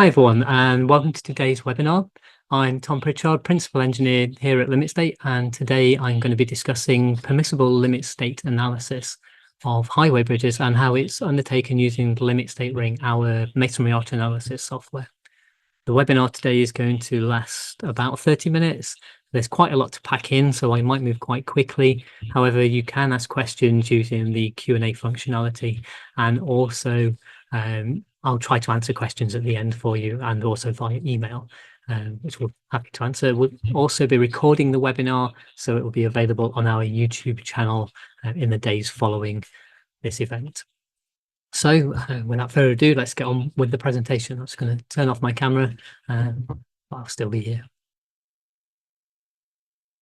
Hi everyone, and welcome to today's webinar. I'm Tom Pritchard, Principal Engineer here at LimitState, and today I'm going to be discussing permissible limit state analysis of highway bridges and how it's undertaken using the LimitState Ring, our Masonry art analysis software. The webinar today is going to last about 30 minutes. There's quite a lot to pack in, so I might move quite quickly. However, you can ask questions using the Q&A functionality, and also I'll try to answer questions at the end for you, and also via email, which we're happy to answer. We'll also be recording the webinar, so it will be available on our YouTube channel in the days following this event. So without further ado, let's get on with the presentation. I'm just going to turn off my camera, but I'll still be here.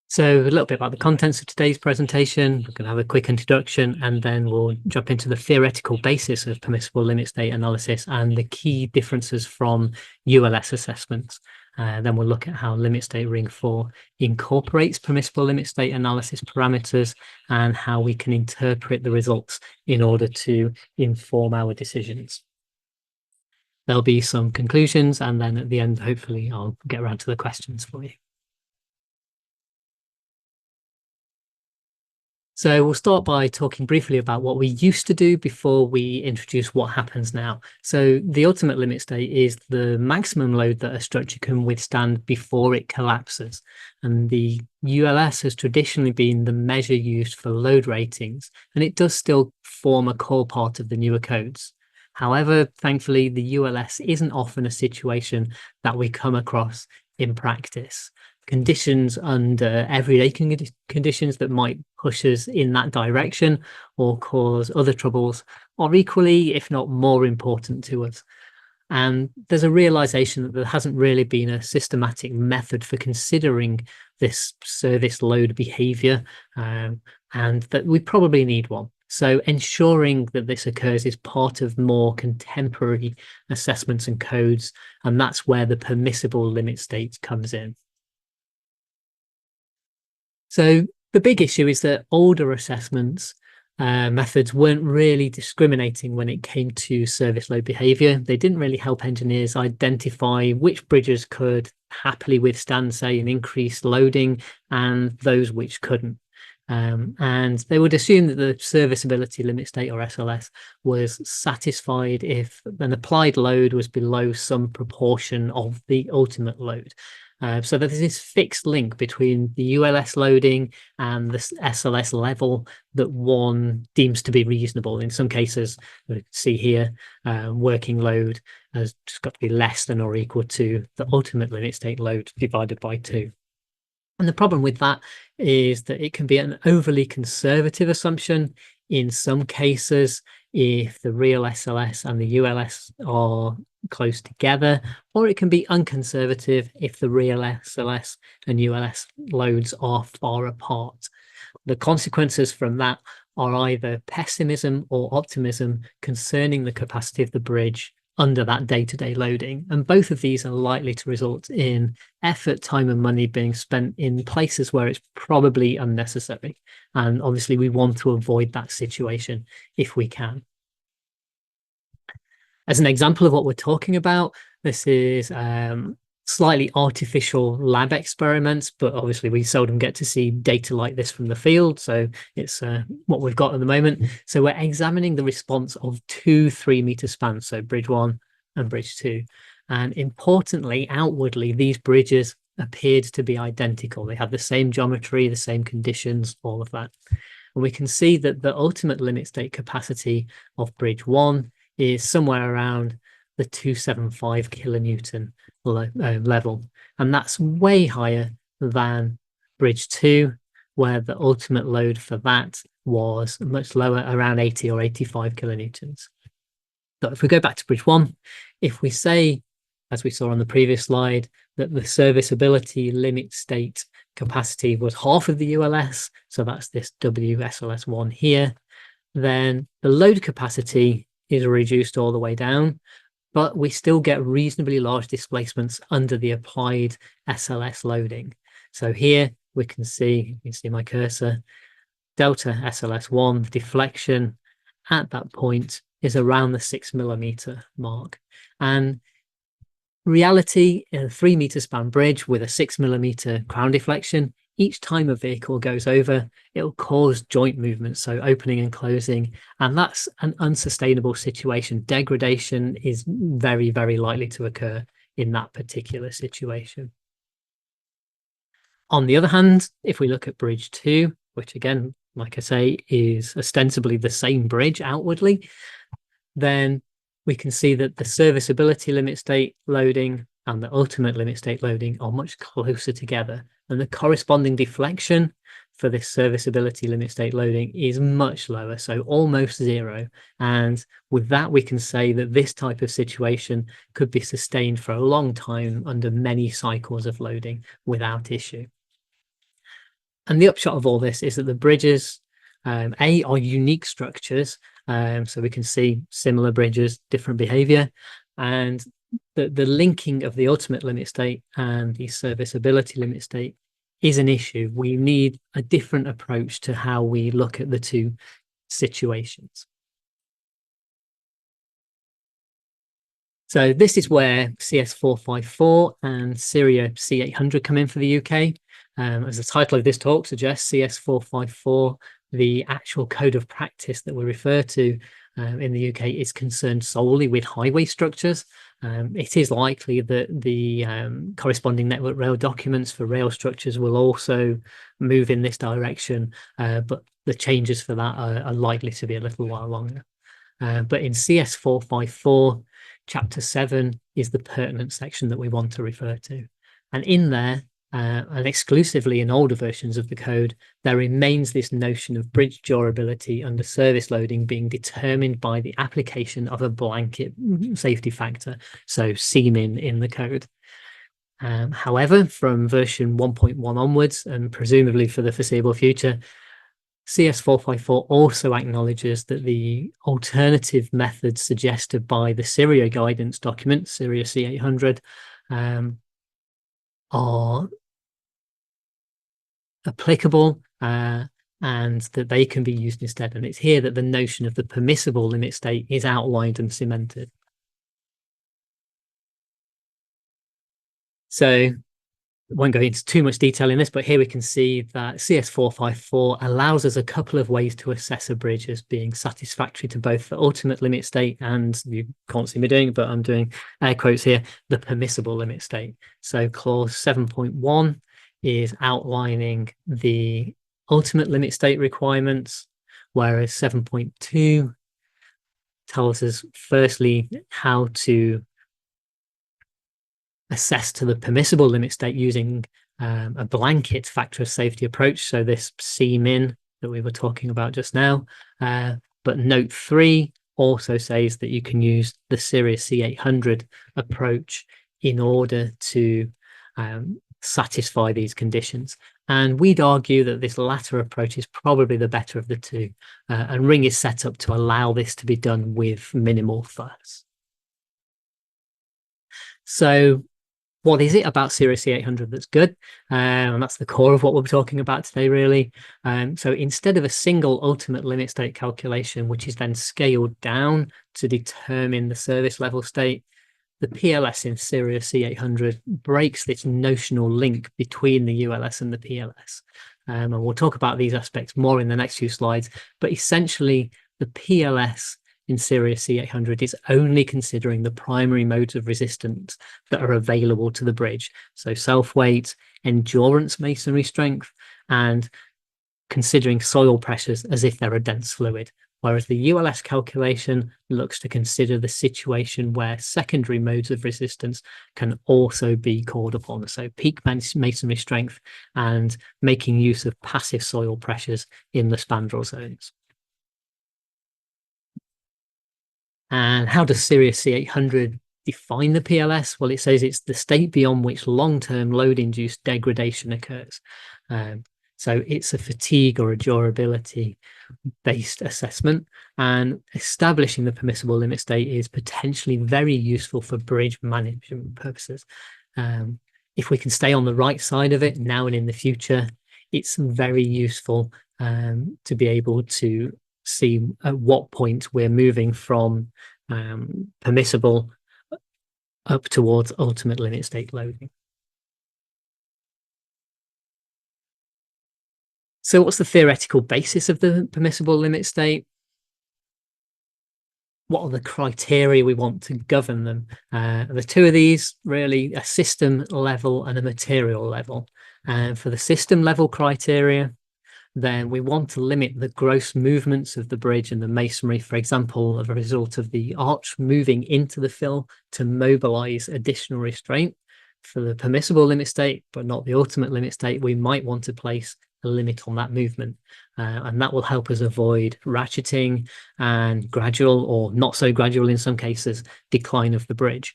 So a little bit about the contents of today's presentation. We're going to have a quick introduction, and then we'll jump into the theoretical basis of permissible limit state analysis and the key differences from ULS assessments. Then we'll look at how LimitState Ring 4 incorporates permissible limit state analysis parameters and how we can interpret the results in order to inform our decisions. There'll be some conclusions, and then at the end, hopefully, I'll get around to the questions for you. So we'll start by talking briefly about what we used to do before we introduce what happens now. So the ultimate limit state is the maximum load that a structure can withstand before it collapses. And the ULS has traditionally been the measure used for load ratings, and it does still form a core part of the newer codes. However, thankfully, the ULS isn't often a situation that we come across in practice. Conditions under everyday conditions that might push us in that direction or cause other troubles are equally, if not more important to us. And there's a realization that there hasn't really been a systematic method for considering this service load behavior, and that we probably need one. So ensuring that this occurs is part of more contemporary assessments and codes, and that's where the permissible limit state comes in. So the big issue is that older assessments methods weren't really discriminating when it came to service load behavior. They didn't really help engineers identify which bridges could happily withstand, say, an increased loading and those which couldn't. And they would assume that the serviceability limit state, or SLS, was satisfied if an applied load was below some proportion of the ultimate load. So there's this fixed link between the ULS loading and the SLS level that one deems to be reasonable. In some cases, we see here, working load has just got to be less than or equal to the ultimate limit state load divided by 2. And the problem with that is that it can be an overly conservative assumption in some cases if the real SLS and the ULS are close together, or it can be unconservative if the real SLS and ULS loads are far apart. The consequences from that are either pessimism or optimism concerning the capacity of the bridge under that day-to-day loading. And both of these are likely to result in effort, time, and money being spent in places where it's probably unnecessary. And obviously, we want to avoid that situation if we can. As an example of what we're talking about, this is slightly artificial lab experiments, but obviously we seldom get to see data like this from the field. So it's what we've got at the moment. So we're examining the response of 2 3-meter spans, so bridge 1 and bridge 2. And importantly, outwardly, these bridges appeared to be identical. They had the same geometry, the same conditions, all of that. And we can see that the ultimate limit state capacity of bridge 1 is somewhere around the 275 kilonewton level. And that's way higher than bridge 2, where the ultimate load for that was much lower, around 80 or 85 kilonewtons. So if we go back to bridge 1, if we say, as we saw on the previous slide, that the serviceability limit state capacity was half of the ULS, so that's this WSLS1 here, then the load capacity is reduced all the way down, but we still get reasonably large displacements under the applied SLS loading. So here we can see, you can see my cursor, delta SLS1, the deflection at that point is around the 6 millimeter mark. And Reality, a 3-meter span bridge with a 6 millimeter crown deflection, each time a vehicle goes over, it'll cause joint movements, so opening and closing, and that's an unsustainable situation. Degradation is very, very likely to occur in that particular situation. On the other hand, if we look at bridge 2, which again, like I say, is ostensibly the same bridge outwardly, then we can see that the serviceability limit state loading and the ultimate limit state loading are much closer together. And the corresponding deflection for this serviceability limit state loading is much lower, so almost zero. And with that, we can say that this type of situation could be sustained for a long time under many cycles of loading without issue. And the upshot of all this is that the bridges, are unique structures. So we can see similar bridges, different behavior, and the linking of the ultimate limit state and the serviceability limit state is an issue. We need a different approach to how we look at the two situations. So this is where CS454 and CIRIA C800 come in for the UK. As the title of this talk suggests, CS454, the actual code of practice that we refer to in the UK, is concerned solely with highway structures. It is likely that the corresponding network rail documents for rail structures will also move in this direction, but the changes for that are likely to be a little while longer. But in CS454, Chapter 7 is the pertinent section that we want to refer to. And in there, and exclusively in older versions of the code, there remains this notion of bridge durability under service loading being determined by the application of a blanket safety factor, so CMIN in the code. However, from version 1.1 onwards, and presumably for the foreseeable future, CS454 also acknowledges that the alternative methods suggested by the CIRIA guidance document, CIRIA C800, are applicable and that they can be used instead. And it's here that the notion of the permissible limit state is outlined and cemented. So I won't go into too much detail in this, but here we can see that CS454 allows us a couple of ways to assess a bridge as being satisfactory to both the ultimate limit state and, you can't see me doing it, but I'm doing air quotes here, the permissible limit state. So clause 7.1 is outlining the ultimate limit state requirements, whereas 7.2 tells us firstly how to assess to the permissible limit state using a blanket factor of safety approach. So this CMIN that we were talking about just now. But note 3 also says that you can use the CIRIA C800 approach in order to satisfy these conditions. And we'd argue that this latter approach is probably the better of the two. And Ring is set up to allow this to be done with minimal fuss. So what is it about CIRIA C800 that's good? And that's the core of what we're talking about today, really. So instead of a single ultimate limit state calculation, which is then scaled down to determine the service level state, the PLS in CIRIA C800 breaks this notional link between the ULS and the PLS. And we'll talk about these aspects more in the next few slides. But essentially, the PLS in CIRIA C800 is only considering the primary modes of resistance that are available to the bridge. So self-weight, endurance masonry strength, and considering soil pressures as if they're a dense fluid. Whereas the ULS calculation looks to consider the situation where secondary modes of resistance can also be called upon. So peak masonry strength and making use of passive soil pressures in the spandrel zones. And how does CIRIA C800 define the PLS? Well, it says it's the state beyond which long-term load-induced degradation occurs. So it's a fatigue or a durability-based assessment, and establishing the permissible limit state is potentially very useful for bridge management purposes. If we can stay on the right side of it now and in the future, it's very useful to be able to see at what point we're moving from permissible up towards ultimate limit state loading. So what's the theoretical basis of the permissible limit state? What are the criteria we want to govern them? The two of these, really, a system level and a material level. And for the system level criteria, then we want to limit the gross movements of the bridge and the masonry, for example, as a result of the arch moving into the fill to mobilize additional restraint. For the permissible limit state, but not the ultimate limit state, we might want to place a limit on that movement. And that will help us avoid ratcheting and gradual, or not so gradual in some cases, decline of the bridge.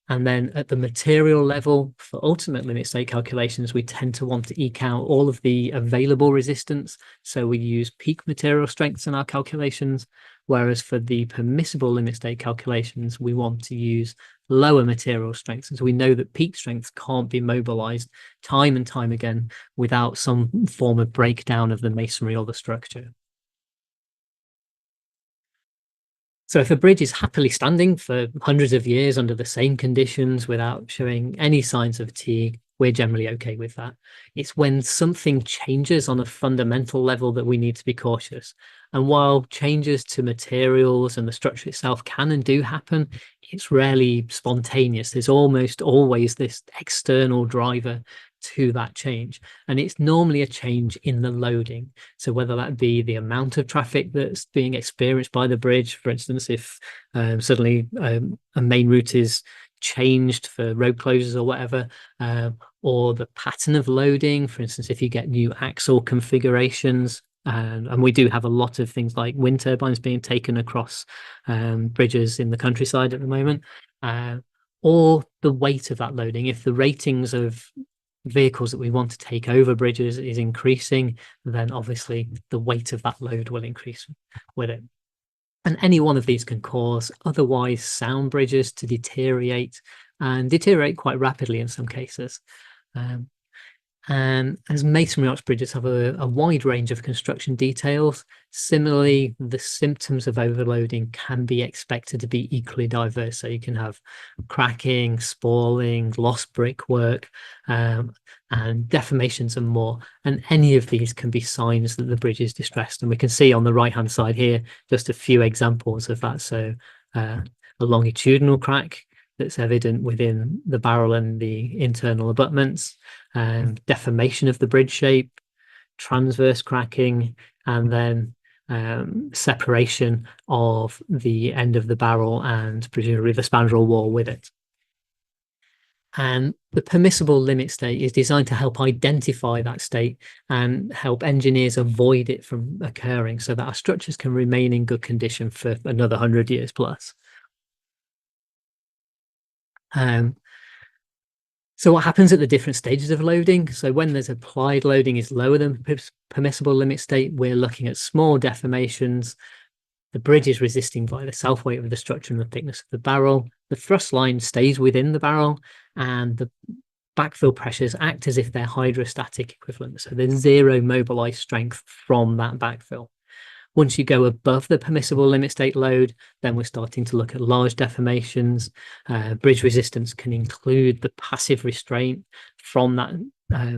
And then at the material level, for ultimate limit state calculations, we tend to want to eke out all of the available resistance. So we use peak material strengths in our calculations, whereas for the permissible limit state calculations, we want to use lower material strengths. And so we know that peak strengths can't be mobilized time and time again without some form of breakdown of the masonry or the structure. So if a bridge is happily standing for hundreds of years under the same conditions without showing any signs of fatigue, we're generally okay with that. It's when something changes on a fundamental level that we need to be cautious. And while changes to materials and the structure itself can and do happen, it's rarely spontaneous. There's almost always this external driver to that change. And it's normally a change in the loading. So whether that be the amount of traffic that's being experienced by the bridge, for instance, if suddenly a main route is changed for road closures or whatever, or the pattern of loading, for instance, if you get new axle configurations, and we do have a lot of things like wind turbines being taken across bridges in the countryside at the moment, or the weight of that loading. If the ratings of vehicles that we want to take over bridges is increasing, then obviously the weight of that load will increase with it. And any one of these can cause otherwise sound bridges to deteriorate, and deteriorate quite rapidly in some cases. And as masonry arch bridges have a wide range of construction details, similarly, the symptoms of overloading can be expected to be equally diverse. So you can have cracking, spalling, lost brickwork, and deformations and more. And any of these can be signs that the bridge is distressed. And we can see on the right-hand side here just a few examples of that. So a longitudinal crack that's evident within the barrel and the internal abutments, and deformation of the bridge shape, transverse cracking, and then separation of the end of the barrel and presumably the spandrel wall with it. And the permissible limit state is designed to help identify that state and help engineers avoid it from occurring so that our structures can remain in good condition for another 100 years plus. So what happens at the different stages of loading? So when there's applied loading is lower than permissible limit state, we're looking at small deformations. The bridge is resisting by the self-weight of the structure and the thickness of the barrel. The thrust line stays within the barrel, and the backfill pressures act as if they're hydrostatic equivalent. So there's zero mobilized strength from that backfill. Once you go above the permissible limit state load, then we're starting to look at large deformations. Bridge resistance can include the passive restraint from that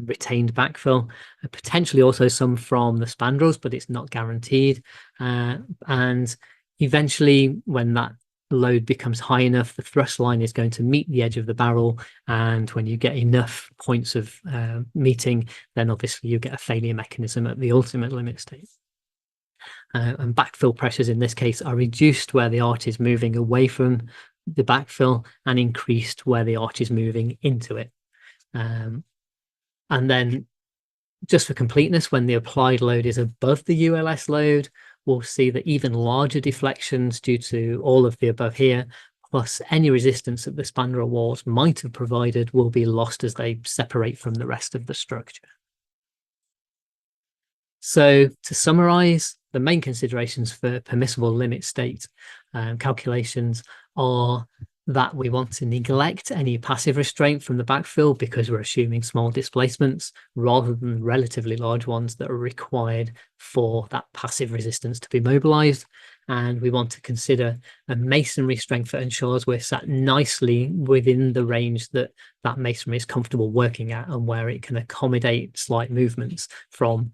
retained backfill, potentially also some from the spandrels, but it's not guaranteed. And eventually, when that load becomes high enough, the thrust line is going to meet the edge of the barrel. And when you get enough points of meeting, then obviously you get a failure mechanism at the ultimate limit state. And backfill pressures in this case are reduced where the arch is moving away from the backfill and increased where the arch is moving into it. And then just for completeness, when the applied load is above the ULS load, we'll see that even larger deflections due to all of the above here, plus any resistance that the spandrel walls might have provided, will be lost as they separate from the rest of the structure. So to summarize, the main considerations for permissible limit state calculations are that we want to neglect any passive restraint from the backfill because we're assuming small displacements rather than relatively large ones that are required for that passive resistance to be mobilized. and we want to consider a masonry strength that ensures we're sat nicely within the range that masonry is comfortable working at and where it can accommodate slight movements from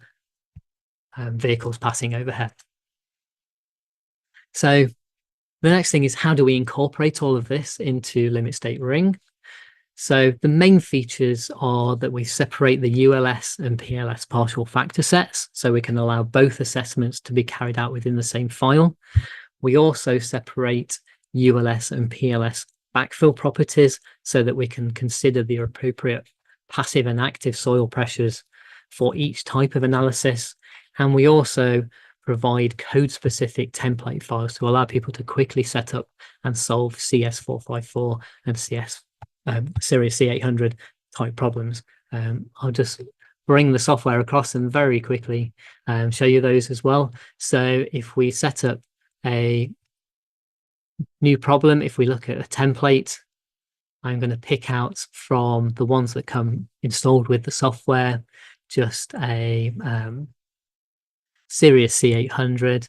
vehicles passing overhead. So the next thing is, how do we incorporate all of this into limit state ring? So the main features are that we separate the ULS and PLS partial factor sets, so we can allow both assessments to be carried out within the same file. We also separate ULS and PLS backfill properties so that we can consider the appropriate passive and active soil pressures for each type of analysis. And we also provide code-specific template files to allow people to quickly set up and solve CS454 and CIRIA C800 type problems. I'll just bring the software across and very quickly show you those as well. So if we set up a new problem, if we look at a template, I'm going to pick out from the ones that come installed with the software, just a CIRIA C800,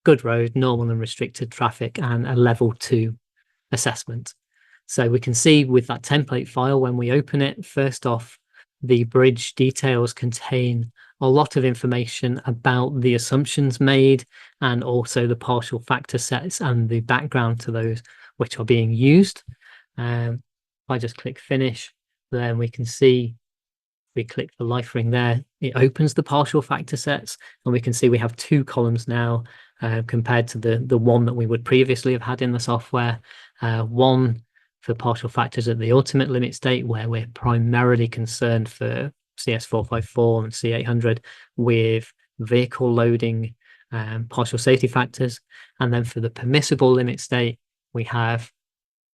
good road, normal and restricted traffic, and a level 2 assessment. So we can see with that template file, when we open it, first off, the bridge details contain a lot of information about the assumptions made and also the partial factor sets and the background to those which are being used. If I just click finish, then we can see, we click the life ring there, it opens the partial factor sets, and we can see we have 2 columns now compared to the one that we would previously have had in the software. One for partial factors at the ultimate limit state, where we're primarily concerned for CS454 and C800 with vehicle loading partial safety factors. And then for the permissible limit state, we have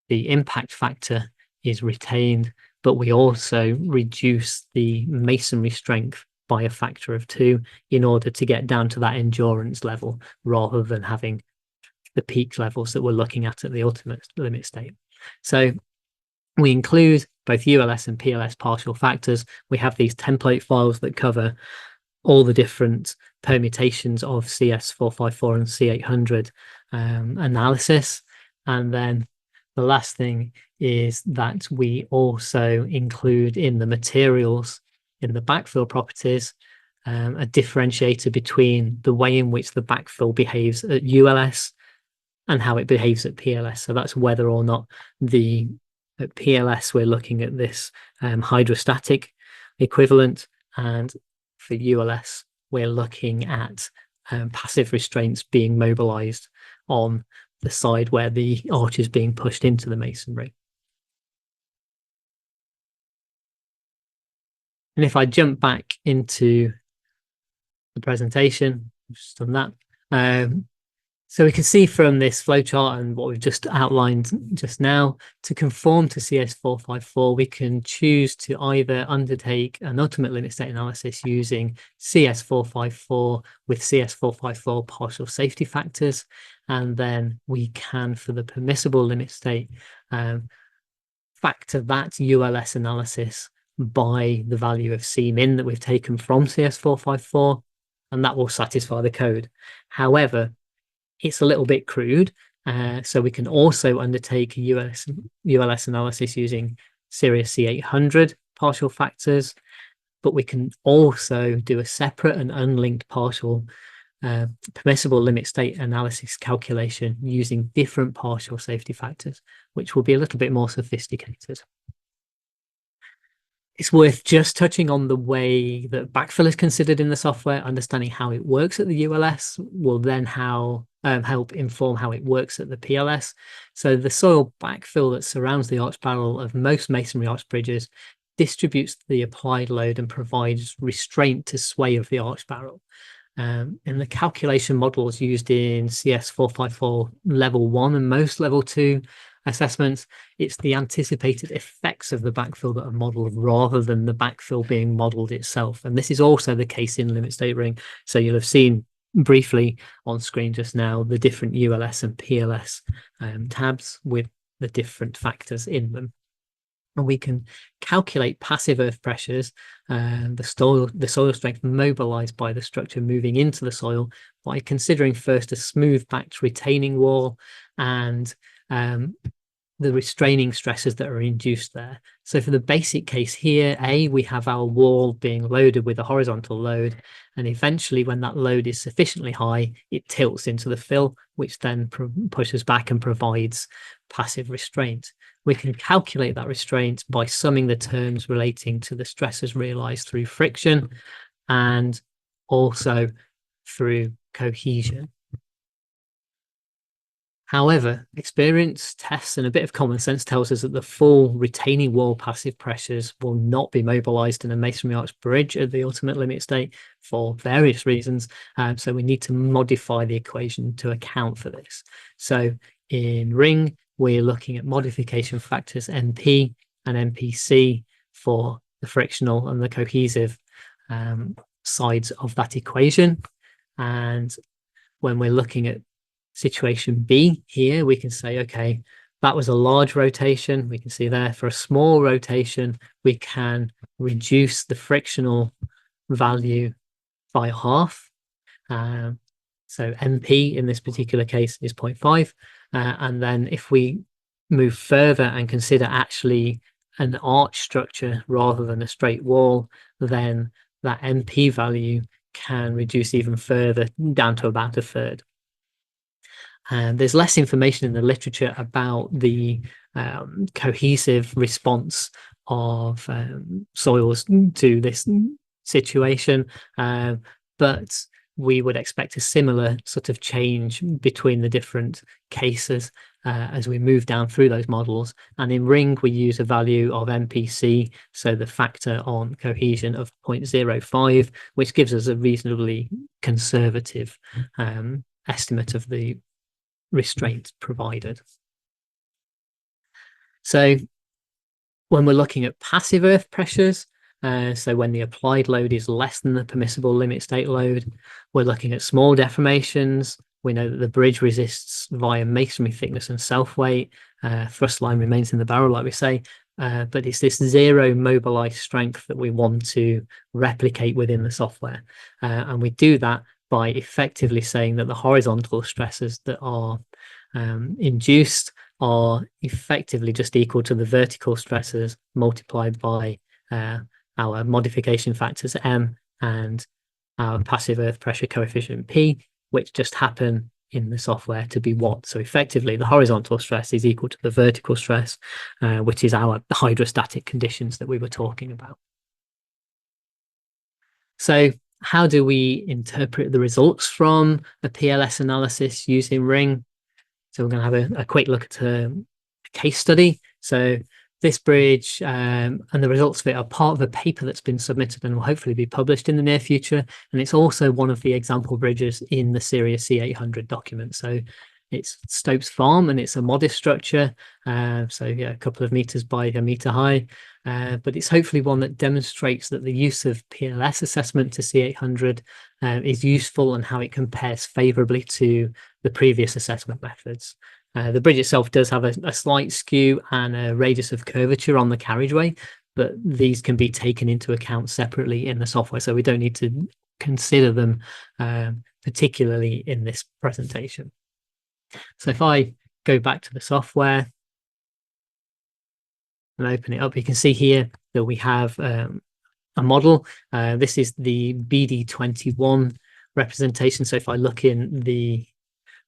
the impact factor is retained, but we also reduce the masonry strength by a factor of 2 in order to get down to that endurance level, rather than having the peak levels that we're looking at the ultimate limit state. So we include both ULS and PLS partial factors. We have these template files that cover all the different permutations of CS454 and C800 analysis. And then the last thing is that we also include in the materials, in the backfill properties, a differentiator between the way in which the backfill behaves at ULS and how it behaves at PLS. So that's whether or not at PLS we're looking at this hydrostatic equivalent, and for ULS we're looking at passive restraints being mobilized on the side where the arch is being pushed into the masonry. And if I jump back into the presentation, I've just done that. So we can see from this flowchart and what we've just outlined just now, to conform to CS454, we can choose to either undertake an ultimate limit state analysis using CS454 with CS454 partial safety factors, and then we can, for the permissible limit state, factor that ULS analysis by the value of C min that we've taken from CS454, and that will satisfy the code. However, it's a little bit crude, so we can also undertake a ULS analysis using CIRIA C800 partial factors, but we can also do a separate and unlinked partial permissible limit state analysis calculation using different partial safety factors, which will be a little bit more sophisticated. It's worth just touching on the way that backfill is considered in the software. Understanding how it works at the ULS will then help inform how it works at the PLS. So the soil backfill that surrounds the arch barrel of most masonry arch bridges distributes the applied load and provides restraint to sway of the arch barrel. In the calculation models used in CS454 level 1 and most level 2 assessments, it's the anticipated effects of the backfill that are modeled rather than the backfill being modeled itself. And this is also the case in limit state ring. So you'll have seen briefly on screen just now the different ULS and PLS tabs with the different factors in them. and we can calculate passive earth pressures, the soil strength mobilized by the structure moving into the soil, by considering first a smooth backed retaining wall and the restraining stresses that are induced there. So for the basic case here, we have our wall being loaded with a horizontal load, and eventually when that load is sufficiently high, it tilts into the fill, which then pushes back and provides passive restraint. We can calculate that restraint by summing the terms relating to the stresses realized through friction and also through cohesion. However, experience, tests, and a bit of common sense tells us that the full retaining wall passive pressures will not be mobilized in a masonry arch bridge at the ultimate limit state for various reasons. So we need to modify the equation to account for this. So in ring, we're looking at modification factors MP and MPC for the frictional and the cohesive sides of that equation. And when we're looking at situation B here, we can say, okay, that was a large rotation. We can see there for a small rotation, we can reduce the frictional value by half. So MP in this particular case is 0.5. And then if we move further and consider actually an arch structure rather than a straight wall, then that MP value can reduce even further down to about a third. And there's less information in the literature about the cohesive response of soils to this situation, but we would expect a similar sort of change between the different cases as we move down through those models. And in ring, we use a value of MPC, so the factor on cohesion of 0.05, which gives us a reasonably conservative estimate of the restraint provided. So when we're looking at passive earth pressures, so when the applied load is less than the permissible limit state load, we're looking at small deformations. We know that the bridge resists via masonry thickness and self-weight. Thrust line remains in the barrel, like we say, but it's this zero mobilized strength that we want to replicate within the software. And we do that by effectively saying that the horizontal stresses that are induced are effectively just equal to the vertical stresses multiplied by our modification factors M and our passive earth pressure coefficient P, which just happen in the software to be 1. So effectively, the horizontal stress is equal to the vertical stress, which is our hydrostatic conditions that we were talking about. So how do we interpret the results from a PLS analysis using ring? So we're going to have a quick look at a case study. So this bridge and the results of it are part of a paper that's been submitted and will hopefully be published in the near future. And it's also one of the example bridges in the CIRIA C800 document. So it's Stopes Farm and it's a modest structure. So yeah, a couple of meters by a meter high. But it's hopefully one that demonstrates that the use of PLS assessment to C800 is useful and how it compares favorably to the previous assessment methods. The bridge itself does have a slight skew and a radius of curvature on the carriageway, but these can be taken into account separately in the software, so we don't need to consider them particularly in this presentation. So if I go back to the software and open it up, you can see here that we have a model. This is the BD21 representation. So if I look in the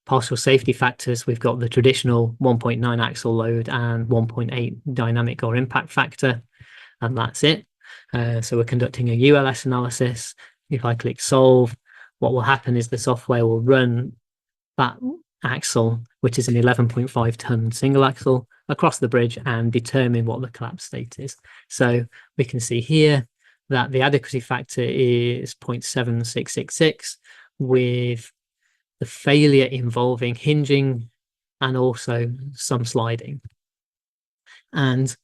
partial safety factors, we've got the traditional 1.9 axle load and 1.8 dynamic or impact factor, and that's it. So we're conducting a ULS analysis. If I click solve, what will happen is the software will run that axle, which is an 11.5 ton single axle, across the bridge and determine what the collapse state is. So we can see here that the adequacy factor is 0.7666 with the failure involving hinging and also some sliding. And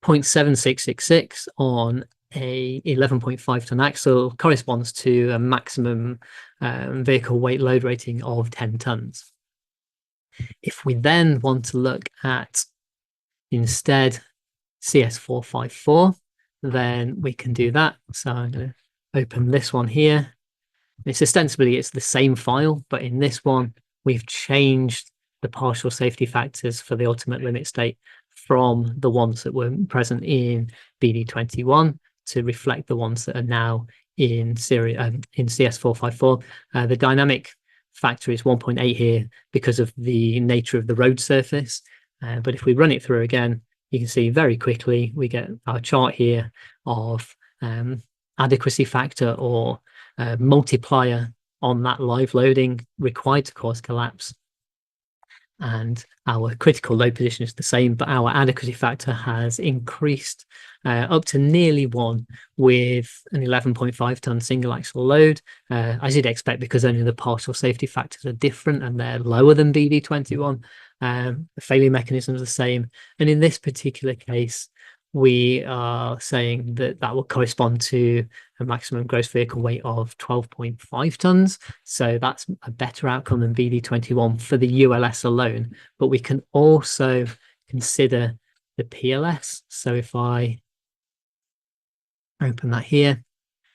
0.7666 on a 11.5 ton axle corresponds to a maximum vehicle weight load rating of 10 tons. If we then want to look at instead CS454, then we can do that. So I'm going to open this one here. It's ostensibly the same file, but in this one, we've changed the partial safety factors for the ultimate limit state from the ones that were present in BD21 to reflect the ones that are now in CIRIA, in CS454. The dynamic factor is 1.8 here because of the nature of the road surface. But if we run it through again, you can see very quickly we get our chart here of adequacy factor or multiplier on that live loading required to cause collapse. And our critical load position is the same, but our adequacy factor has increased up to nearly 1 with an 11.5 ton single axle load, as you'd expect, because only the partial safety factors are different and they're lower than BD21. The failure mechanism is the same. And in this particular case, we are saying that that will correspond to a maximum gross vehicle weight of 12.5 tons. So that's a better outcome than BD21 for the ULS alone. But we can also consider the PLS. So if I open that here,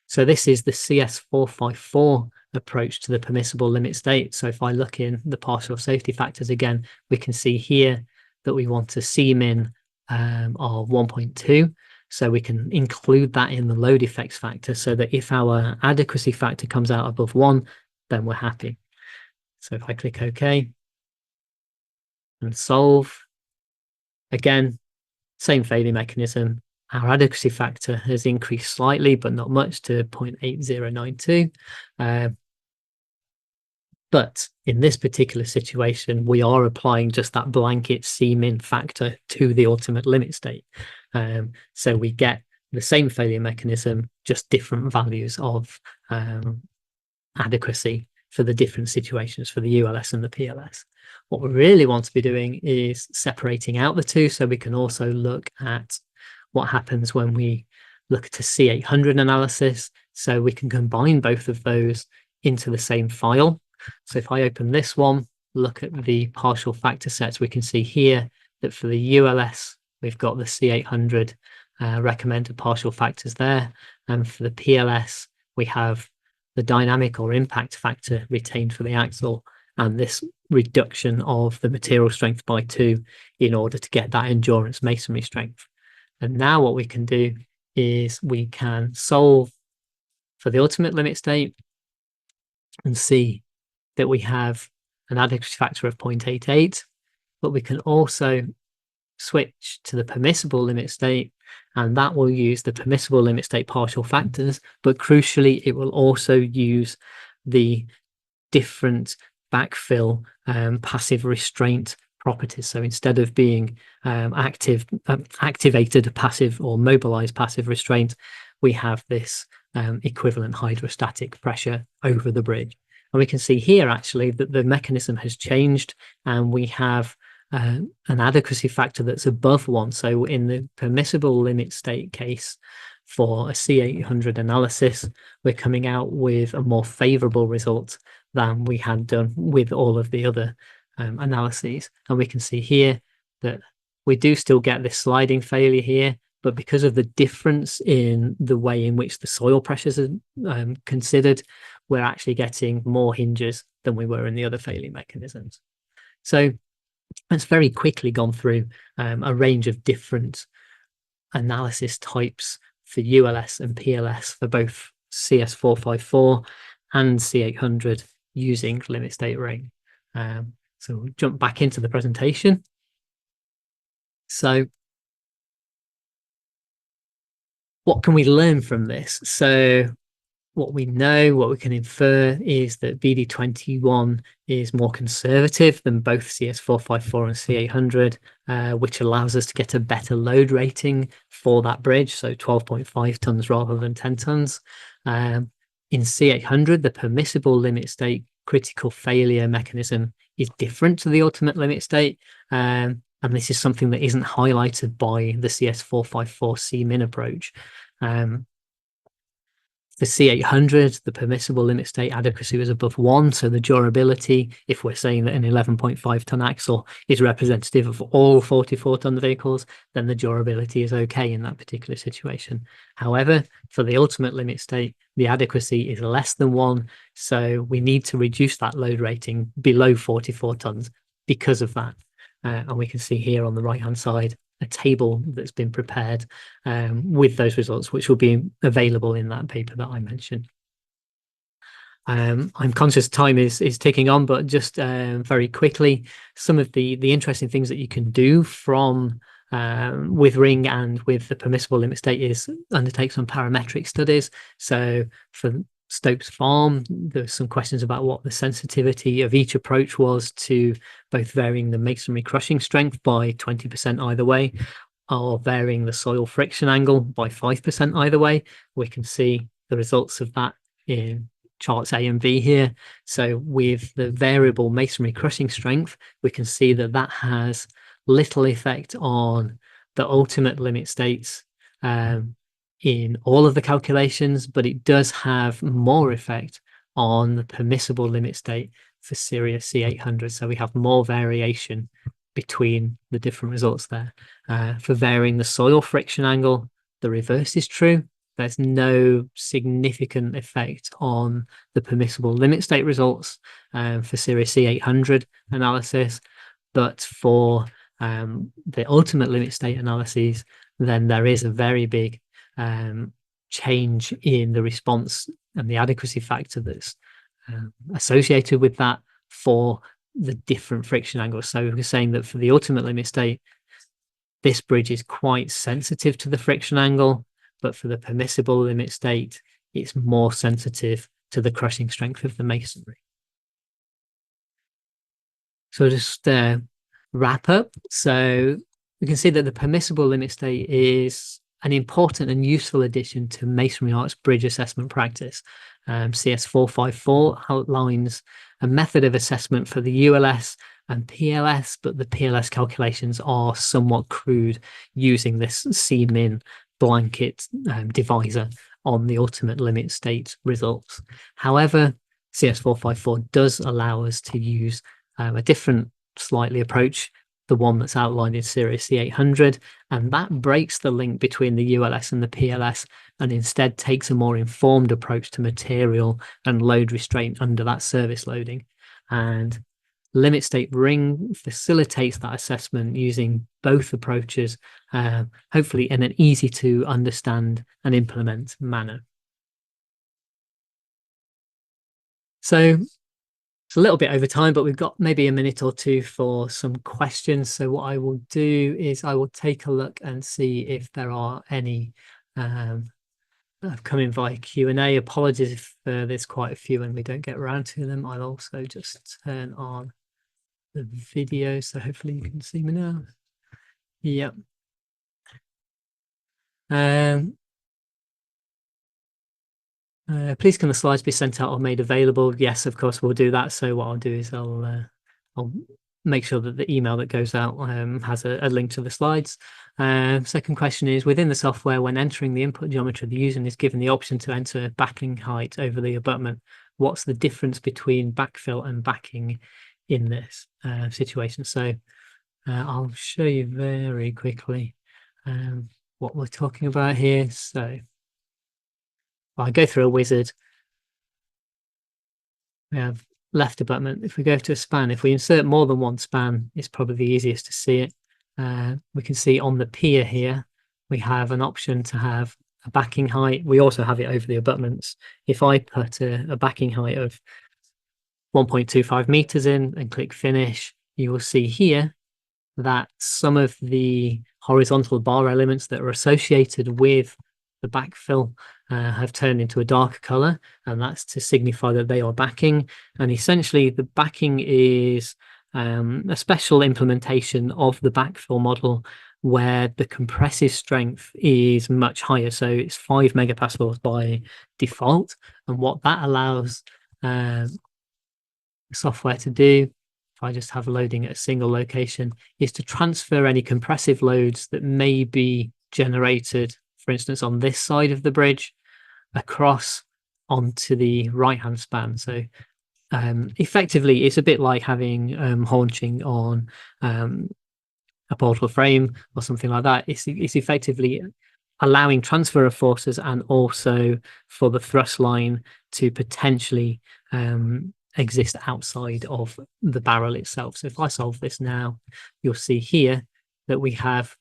so this is the CS454 approach to the permissible limit state. So if I look in the partial safety factors again, we can see here that we want a C-min of 1.2. So we can include that in the load effects factor so that if our adequacy factor comes out above 1, then we're happy. So if I click OK and solve, again, same failure mechanism. Our adequacy factor has increased slightly, but not much, to 0.8092. But in this particular situation, we are applying just that blanket C-min factor to the ultimate limit state. So we get the same failure mechanism, just different values of adequacy for the different situations for the ULS and the PLS. What we really want to be doing is separating out the two, so we can also look at what happens when we look at a C800 analysis. So we can combine both of those into the same file. So if I open this one, look at the partial factor sets, we can see here that for the ULS, we've got the C800 recommended partial factors there. And for the PLS, we have the dynamic or impact factor retained for the axle and this reduction of the material strength by 2 in order to get that endurance masonry strength. And now what we can do is we can solve for the ultimate limit state and see that we have an adequacy factor of 0.88, but we can also switch to the permissible limit state, and that will use the permissible limit state partial factors, but crucially, it will also use the different backfill passive restraint properties. So instead of being activated passive or mobilized passive restraint, we have this equivalent hydrostatic pressure over the bridge. And we can see here actually that the mechanism has changed and we have an adequacy factor that's above 1. So in the permissible limit state case for a C800 analysis, we're coming out with a more favorable result than we had done with all of the other analyses. And we can see here that we do still get this sliding failure here, but because of the difference in the way in which the soil pressures are considered, we're actually getting more hinges than we were in the other failure mechanisms. So it's very quickly gone through a range of different analysis types for ULS and PLS for both CS454 and C800 using limit state ring. So we'll jump back into the presentation. So what can we learn from this? So what we know, what we can infer is that BD21 is more conservative than both CS454 and C800, which allows us to get a better load rating for that bridge, so 12.5 tons rather than 10 tons. In C800, the permissible limit state critical failure mechanism is different to the ultimate limit state, and this is something that isn't highlighted by the CS454 C-min approach. For C800, the permissible limit state adequacy was above 1. So the durability, if we're saying that an 11.5 ton axle is representative of all 44 ton vehicles, then the durability is okay in that particular situation. However, for the ultimate limit state, the adequacy is less than 1. So we need to reduce that load rating below 44 tons because of that. And we can see here on the right-hand side a table that's been prepared with those results, which will be available in that paper that I mentioned. I'm conscious time is ticking on, but just very quickly, some of the interesting things that you can do from with Ring and with the permissible limit state is undertake some parametric studies. So for Stokes Farm, there's some questions about what the sensitivity of each approach was to both varying the masonry crushing strength by 20% either way, or varying the soil friction angle by 5% either way. We can see the results of that in charts A and B here. So with the variable masonry crushing strength, we can see that that has little effect on the ultimate limit states in all of the calculations, but it does have more effect on the permissible limit state for CIRIA C800. So we have more variation between the different results there. For varying the soil friction angle, the reverse is true. There's no significant effect on the permissible limit state results for CIRIA C800 analysis, but for the ultimate limit state analyses, then there is a very big change in the response and the adequacy factor that's associated with that for the different friction angles. So we're saying that for the ultimate limit state, this bridge is quite sensitive to the friction angle, but for the permissible limit state, it's more sensitive to the crushing strength of the masonry. So just wrap up. So we can see that the permissible limit state is an important and useful addition to masonry arts bridge assessment practice. CS454 outlines a method of assessment for the ULS and PLS, but the PLS calculations are somewhat crude using this C-min blanket divisor on the ultimate limit state results. However, CS454 does allow us to use a different slightly approach, the one that's outlined in CIRIA C800, and that breaks the link between the ULS and the PLS and instead takes a more informed approach to material and load restraint under that service loading. And Limit State Ring facilitates that assessment using both approaches, hopefully in an easy to understand and implement manner. So it's a little bit over time, but we've got maybe a minute or two for some questions. So what I will do is I will take a look and see if there are any that have come in via Q&A. Apologies if there's quite a few and we don't get around to them. I'll also just turn on the video, so hopefully you can see me now. Yep. Please can the slides be sent out or made available? Yes, of course we'll do that. So what I'll do is I'll make sure that the email that goes out has a link to the slides. Second question is, within the software, when entering the input geometry, the user is given the option to enter backing height over the abutment. What's the difference between backfill and backing in this situation? So I'll show you very quickly what we're talking about here. So I go through a wizard. We have left abutment. If we go to a span, if we insert more than one span, it's probably the easiest to see it. We can see on the pier here, we have an option to have a backing height. We also have it over the abutments. If I put a backing height of 1.25 meters in and click finish, you will see here that some of the horizontal bar elements that are associated with the backfill have turned into a darker color, and that's to signify that they are backing. And essentially the backing is a special implementation of the backfill model where the compressive strength is much higher. So it's 5 megapascals by default. And what that allows software to do, if I just have loading at a single location, is to transfer any compressive loads that may be generated, for instance, on this side of the bridge, across onto the right hand span. So effectively, it's a bit like having haunching on a portal frame or something like that. It's effectively allowing transfer of forces and also for the thrust line to potentially exist outside of the barrel itself. So if I solve this now, you'll see here that we have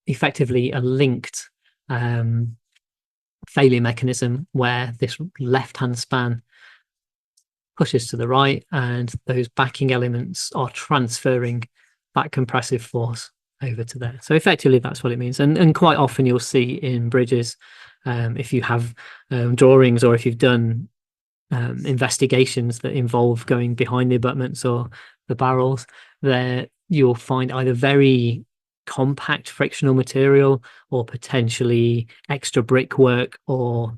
effectively a linked failure mechanism where this left-hand span pushes to the right and those backing elements are transferring that compressive force over to there. So effectively that's what it means. And quite often you'll see in bridges, if you have drawings or if you've done investigations that involve going behind the abutments or the barrels, there you'll find either very compact frictional material or potentially extra brickwork or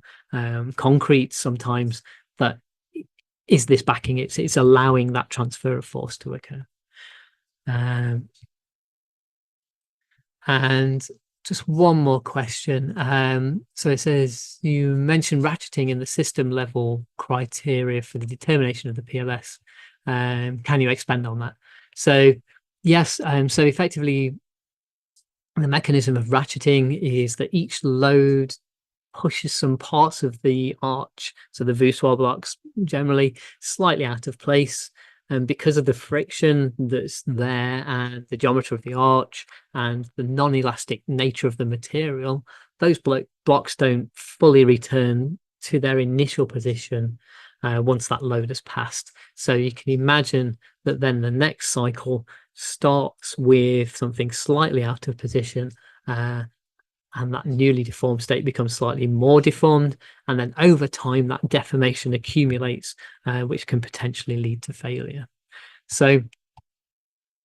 concrete sometimes that is this backing. It's allowing that transfer of force to occur. And just one more question. So it says, you mentioned ratcheting in the system level criteria for the determination of the PLS. Can you expand on that? So yes, so effectively the mechanism of ratcheting is that each load pushes some parts of the arch, so the voussoir blocks generally, slightly out of place. And because of the friction that's there and the geometry of the arch and the non-elastic nature of the material, those blocks don't fully return to their initial position once that load has passed. So you can imagine that then the next cycle starts with something slightly out of position, and that newly deformed state becomes slightly more deformed. And then over time, that deformation accumulates, which can potentially lead to failure. So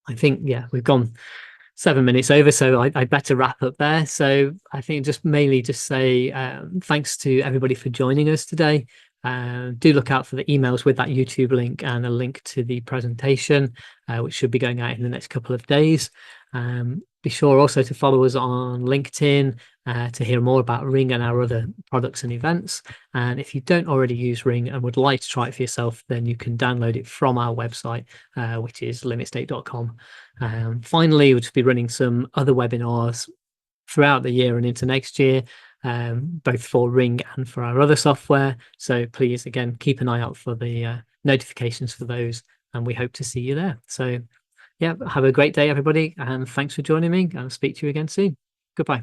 I think, yeah, we've gone 7 minutes over, so I better wrap up there. So I think just mainly just say thanks to everybody for joining us today. Do look out for the emails with that YouTube link and a link to the presentation, which should be going out in the next couple of days. Be sure also to follow us on LinkedIn to hear more about Ring and our other products and events. And if you don't already use Ring and would like to try it for yourself, then you can download it from our website, which is LimitState.com. Finally, we'll just be running some other webinars throughout the year and into next year, both for Ring and for our other software. So please, again, keep an eye out for the notifications for those, and we hope to see you there. So yeah, have a great day, everybody, and thanks for joining me. I'll speak to you again soon. Goodbye.